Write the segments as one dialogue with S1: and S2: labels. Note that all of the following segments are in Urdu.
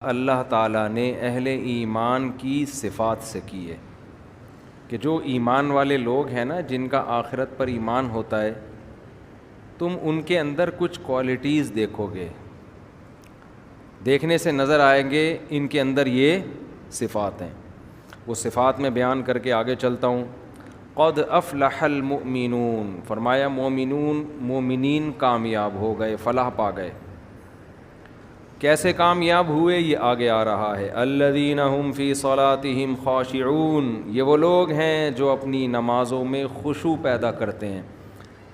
S1: اللہ تعالیٰ نے اہل ایمان کی صفات سے کی ہے کہ جو ایمان والے لوگ ہیں نا، جن کا آخرت پر ایمان ہوتا ہے، تم ان کے اندر کچھ کوالٹیز دیکھو گے، دیکھنے سے نظر آئیں گے ان کے اندر یہ صفات ہیں۔ وہ صفات میں بیان کر کے آگے چلتا ہوں۔ قد افلح المؤمنون، فرمایا مومنین کامیاب ہو گئے، فلاح پا گئے۔ کیسے کامیاب ہوئے یہ آگے آ رہا ہے۔ الذین هم فی صلاتہم خاشعون، یہ وہ لوگ ہیں جو اپنی نمازوں میں خشوع پیدا کرتے ہیں۔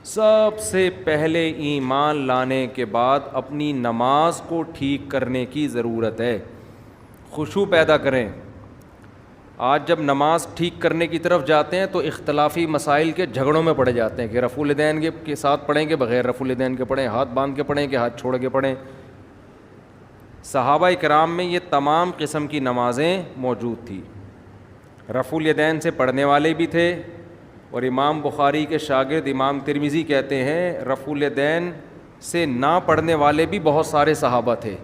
S1: سب سے پہلے ایمان لانے کے بعد اپنی نماز کو ٹھیک کرنے کی ضرورت ہے، خشوع پیدا کریں۔ آج جب نماز ٹھیک کرنے کی طرف جاتے ہیں تو اختلافی مسائل کے جھگڑوں میں پڑے جاتے ہیں کہ رفع الیدین کے ساتھ پڑھیں کہ بغیر رفع الیدین کے پڑھیں، ہاتھ باندھ کے پڑھیں کہ ہاتھ چھوڑ کے پڑھیں۔ صحابہ کرام میں یہ تمام قسم کی نمازیں موجود تھی۔ رفع الیدین سے پڑھنے والے بھی تھے، اور امام بخاری کے شاگرد امام ترمذی کہتے ہیں رفع الیدین سے نہ پڑھنے والے بھی بہت سارے صحابہ تھے۔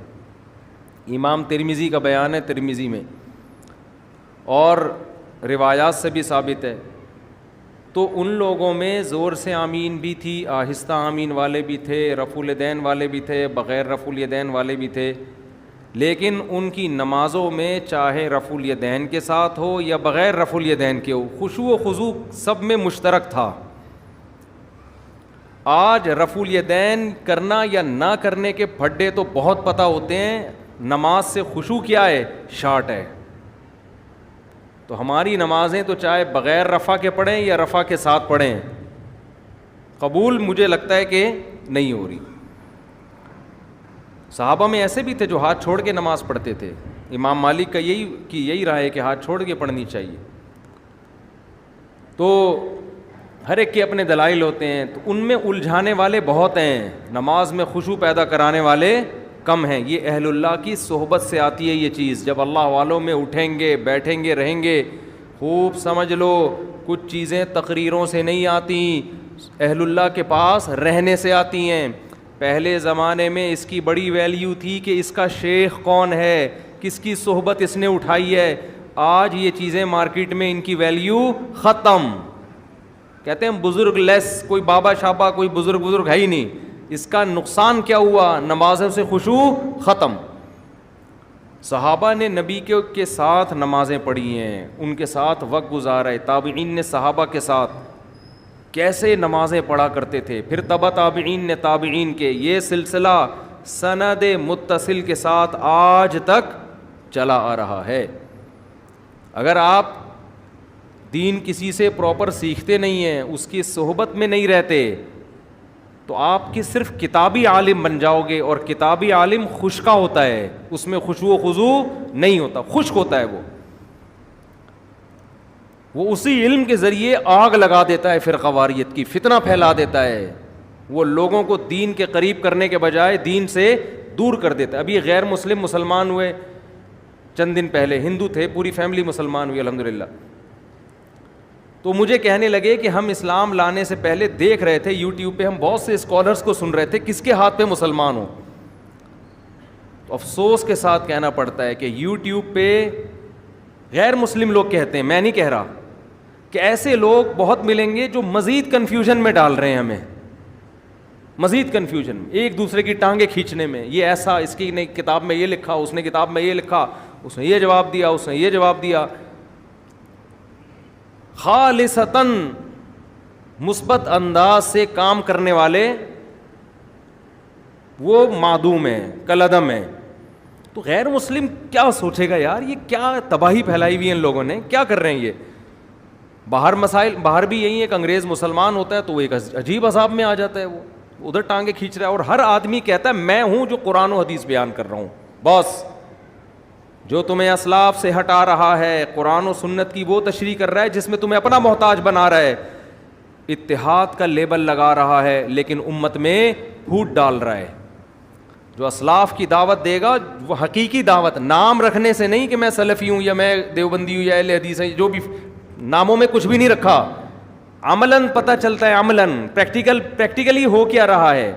S1: امام ترمذی کا بیان ہے ترمذی میں، اور روایات سے بھی ثابت ہے۔ تو ان لوگوں میں زور سے آمین بھی تھی، آہستہ آمین والے بھی تھے، رفع الیدین والے بھی تھے، بغیر رفع الیدین والے بھی تھے، لیکن ان کی نمازوں میں چاہے رفع الیدین کے ساتھ ہو یا بغیر رفع الیدین کے ہو، خشوع و خضوع سب میں مشترک تھا۔ آج رفع الیدین کرنا یا نہ کرنے کے پھڈے تو بہت پتہ ہوتے ہیں، نماز سے خشوع کیا ہے، شارٹ ہے۔ تو ہماری نمازیں تو چاہے بغیر رفع کے پڑھیں یا رفع کے ساتھ پڑھیں، قبول مجھے لگتا ہے کہ نہیں ہو رہی۔ صحابہ میں ایسے بھی تھے جو ہاتھ چھوڑ کے نماز پڑھتے تھے۔ امام مالک کا یہی رائے ہے کہ ہاتھ چھوڑ کے پڑھنی چاہیے۔ تو ہر ایک کے اپنے دلائل ہوتے ہیں، تو ان میں الجھانے والے بہت ہیں، نماز میں خشوع پیدا کرانے والے کم ہیں۔ یہ اہل اللہ کی صحبت سے آتی ہے یہ چیز۔ جب اللہ والوں میں اٹھیں گے، بیٹھیں گے، رہیں گے، خوب سمجھ لو کچھ چیزیں تقریروں سے نہیں آتی، اہل اللہ کے پاس رہنے سے آتی ہیں۔ پہلے زمانے میں اس کی بڑی ویلیو تھی کہ اس کا شیخ کون ہے، کس کی صحبت اس نے اٹھائی ہے۔ آج یہ چیزیں مارکیٹ میں ان کی ویلیو ختم۔ کہتے ہیں بزرگ لیس، کوئی بابا شابا، کوئی بزرگ ہے ہی نہیں۔ اس کا نقصان کیا ہوا؟ نمازوں سے خشوع ختم۔ صحابہ نے نبی کے ساتھ نمازیں پڑھی ہیں، ان کے ساتھ وقت گزارا ہے۔ تابعین نے صحابہ کے ساتھ کیسے نمازیں پڑھا کرتے تھے، پھر تبع تابعین نے تابعین کے، یہ سلسلہ سند متصل کے ساتھ آج تک چلا آ رہا ہے۔ اگر آپ دین کسی سے پراپر سیکھتے نہیں ہیں، اس کی صحبت میں نہیں رہتے، تو آپ کی صرف کتابی عالم بن جاؤ گے، اور کتابی عالم خشکا ہوتا ہے، اس میں خشوع و خضوع نہیں ہوتا، خشک ہوتا ہے۔ وہ اسی علم کے ذریعے آگ لگا دیتا ہے فرقہ واریت کی، فتنہ پھیلا دیتا ہے، وہ لوگوں کو دین کے قریب کرنے کے بجائے دین سے دور کر دیتا ہے۔ ابھی غیر مسلم مسلمان ہوئے چند دن پہلے، ہندو تھے، پوری فیملی مسلمان ہوئی الحمدللہ۔ تو مجھے کہنے لگے کہ ہم اسلام لانے سے پہلے دیکھ رہے تھے یوٹیوب پہ، ہم بہت سے اسکالرس کو سن رہے تھے کس کے ہاتھ پہ مسلمان ہو۔ تو افسوس کے ساتھ کہنا پڑتا ہے کہ یوٹیوب پہ غیر مسلم لوگ کہتے ہیں، میں نہیں کہہ رہا، کہ ایسے لوگ بہت ملیں گے جو مزید کنفیوژن میں ڈال رہے ہیں ہمیں، مزید کنفیوژن میں، ایک دوسرے کی ٹانگیں کھینچنے میں۔ یہ ایسا، اس کی نے کتاب میں یہ لکھا، اس نے کتاب میں یہ لکھا، اس نے یہ جواب دیا، اس نے یہ جواب دیا۔ خالصتاً مثبت انداز سے کام کرنے والے وہ معدوم ہیں، کالعدم ہیں۔ تو غیر مسلم کیا سوچے گا یار، یہ کیا تباہی پھیلائی ہوئی ہے ان لوگوں نے، کیا کر رہے ہیں یہ۔ باہر بھی یہی ہے کہ انگریز مسلمان ہوتا ہے تو وہ ایک عجیب عذاب میں آ جاتا ہے، وہ ادھر ٹانگیں کھینچ رہا ہے، اور ہر آدمی کہتا ہے میں ہوں جو قرآن و حدیث بیان کر رہا ہوں۔ بس جو تمہیں اسلاف سے ہٹا رہا ہے، قرآن و سنت کی وہ تشریح کر رہا ہے جس میں تمہیں اپنا محتاج بنا رہا ہے، اتحاد کا لیبل لگا رہا ہے، لیکن امت میں پھوٹ ڈال رہا ہے۔ جو اسلاف کی دعوت دے گا وہ حقیقی دعوت، نام رکھنے سے نہیں کہ میں سلفی ہوں یا میں دیوبندی ہوں یا اہل حدیث ہوں، جو بھی ناموں میں کچھ بھی نہیں رکھا، عملاً پتہ چلتا ہے، عملاً پریکٹیکلی ہو کیا رہا ہے۔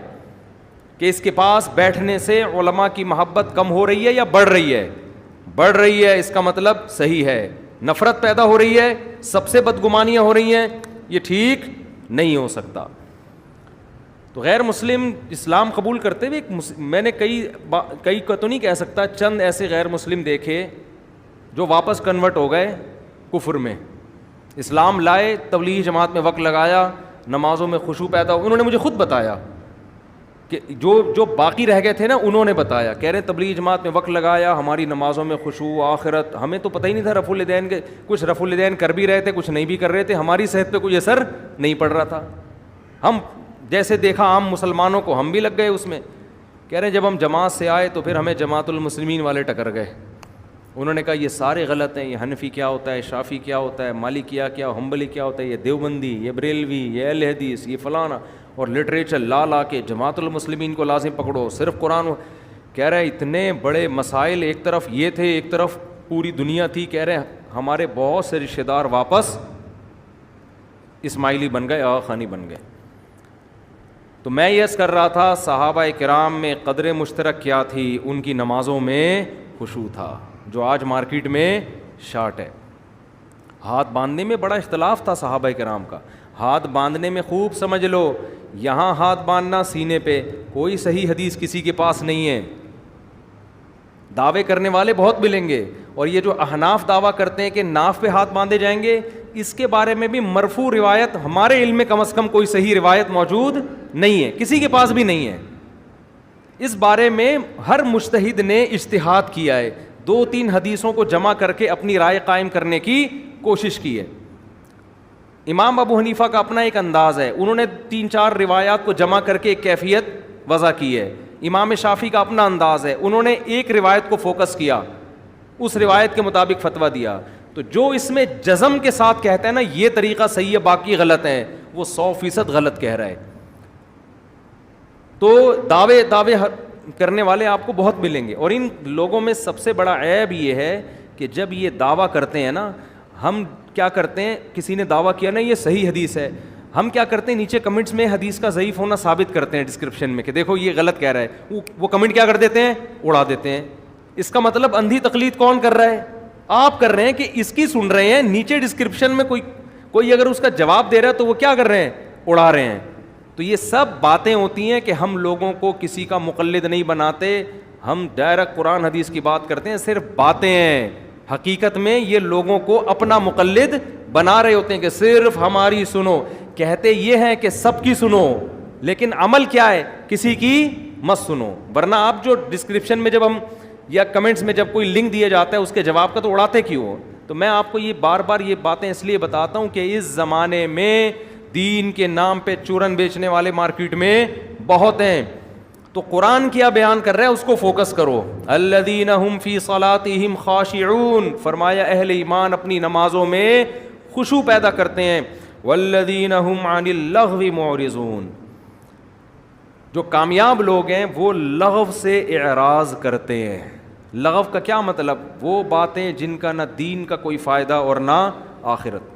S1: کہ اس کے پاس بیٹھنے سے علماء کی محبت کم ہو رہی ہے یا بڑھ رہی ہے؟ بڑھ رہی ہے، اس کا مطلب صحیح ہے. نفرت پیدا ہو رہی ہے، سب سے بدگمانیاں ہو رہی ہیں، یہ ٹھیک نہیں ہو سکتا. تو غیر مسلم اسلام قبول کرتے ہوئے میں نے کئی کو تو نہیں کہہ سکتا، چند ایسے غیر مسلم دیکھے جو واپس کنورٹ ہو گئے کفر میں. اسلام لائے، تبلیغی جماعت میں وقت لگایا، نمازوں میں خشوع پیدا ہو. انہوں نے مجھے خود بتایا کہ جو باقی رہ گئے تھے نا، انہوں نے بتایا، کہہ رہے تبلیغی جماعت میں وقت لگایا، ہماری نمازوں میں خشوع، آخرت، ہمیں تو پتہ ہی نہیں تھا رفع الیدین کے، کچھ رفع الیدین کر بھی رہے تھے، کچھ نہیں بھی کر رہے تھے، ہماری صحت پہ کوئی اثر نہیں پڑ رہا تھا. ہم جیسے دیکھا عام مسلمانوں کو، ہم بھی لگ گئے اس میں. کہہ رہے جب ہم جماعت سے آئے تو پھر ہمیں جماعت المسلمین والے ٹکر گئے. انہوں نے کہا یہ سارے غلط ہیں، یہ حنفی کیا ہوتا ہے، شافی کیا ہوتا ہے، مالکیہ کیا، حنبلی کیا ہوتا ہے، یہ دیوبندی، یہ بریلوی، یہ اہل حدیث، یہ فلانا، اور لٹریچر لا کے جماعت المسلمین کو لازم پکڑو، صرف قرآن. کہہ رہے اتنے بڑے مسائل، ایک طرف یہ تھے، ایک طرف پوری دنیا تھی. کہہ رہے ہمارے بہت سے رشتہ دار واپس اسماعیلی بن گئے، آغا خانی بن گئے. تو میں یہ عرض کر رہا تھا صحابہ کرام میں قدر مشترک کیا تھی؟ ان کی نمازوں میں خشوع تھا، جو آج مارکیٹ میں شارٹ ہے. ہاتھ باندھنے میں بڑا اختلاف تھا صحابہ کرام کا. ہاتھ باندھنے میں خوب سمجھ لو، یہاں ہاتھ باندھنا سینے پہ، کوئی صحیح حدیث کسی کے پاس نہیں ہے. دعوے کرنے والے بہت ملیں گے، اور یہ جو احناف دعویٰ کرتے ہیں کہ ناف پہ ہاتھ باندھے جائیں گے، اس کے بارے میں بھی مرفوع روایت ہمارے علم میں کم از کم کوئی صحیح روایت موجود نہیں ہے، کسی کے پاس بھی نہیں ہے. اس بارے میں ہر مجتہد نے اجتہاد کیا ہے، 2-3 حدیثوں کو جمع کر کے اپنی رائے قائم کرنے کی کوشش کی ہے. امام ابو حنیفہ کا اپنا ایک انداز ہے، انہوں نے 3-4 روایات کو جمع کر کے ایک کیفیت وضع کی ہے. امام شافعی کا اپنا انداز ہے، انہوں نے ایک روایت کو فوکس کیا، اس روایت کے مطابق فتویٰ دیا. تو جو اس میں جزم کے ساتھ کہتا ہے نا یہ طریقہ صحیح ہے باقی غلط ہیں، وہ 100% غلط کہہ رہا ہے. تو دعوے کرنے والے آپ کو بہت ملیں گے، اور ان لوگوں میں سب سے بڑا عیب یہ ہے کہ جب یہ دعویٰ کرتے ہیں نا، ہم کیا کرتے ہیں، کسی نے دعویٰ کیا نا یہ صحیح حدیث ہے، ہم کیا کرتے ہیں نیچے کمنٹس میں حدیث کا ضعیف ہونا ثابت کرتے ہیں ڈسکرپشن میں کہ دیکھو یہ غلط کہہ رہا ہے. وہ کمنٹ کیا کر دیتے ہیں، اڑا دیتے ہیں. اس کا مطلب اندھی تقلید کون کر رہا ہے؟ آپ کر رہے ہیں کہ اس کی سن رہے ہیں، نیچے ڈسکرپشن میں کوئی اگر اس کا جواب دے رہا ہے تو وہ کیا کر رہے ہیں، اڑا رہے ہیں. تو یہ سب باتیں ہوتی ہیں کہ ہم لوگوں کو کسی کا مقلد نہیں بناتے، ہم ڈائریکٹ قرآن حدیث کی بات کرتے ہیں، صرف باتیں ہیں. حقیقت میں یہ لوگوں کو اپنا مقلد بنا رہے ہوتے ہیں کہ صرف ہماری سنو. کہتے یہ ہیں کہ سب کی سنو، لیکن عمل کیا ہے، کسی کی مت سنو. ورنہ آپ جو ڈسکرپشن میں جب ہم یا کمنٹس میں جب کوئی لنک دیا جاتا ہے اس کے جواب کا تو اڑاتے کیوں؟ تو میں آپ کو یہ بار بار یہ باتیں اس لیے بتاتا ہوں کہ اس زمانے میں دین کے نام پہ چورن بیچنے والے مارکیٹ میں بہت ہیں. تو قرآن کیا بیان کر رہا ہے اس کو فوکس کرو. الذین هم فی صلاتہم خاشعون، فرمایا اہل ایمان اپنی نمازوں میں خشوع پیدا کرتے ہیں. والذین هم عن اللغو معرضون، جو کامیاب لوگ ہیں وہ لغو سے اعراض کرتے ہیں. لغو کا کیا مطلب؟ وہ باتیں جن کا نہ دین کا کوئی فائدہ اور نہ آخرت.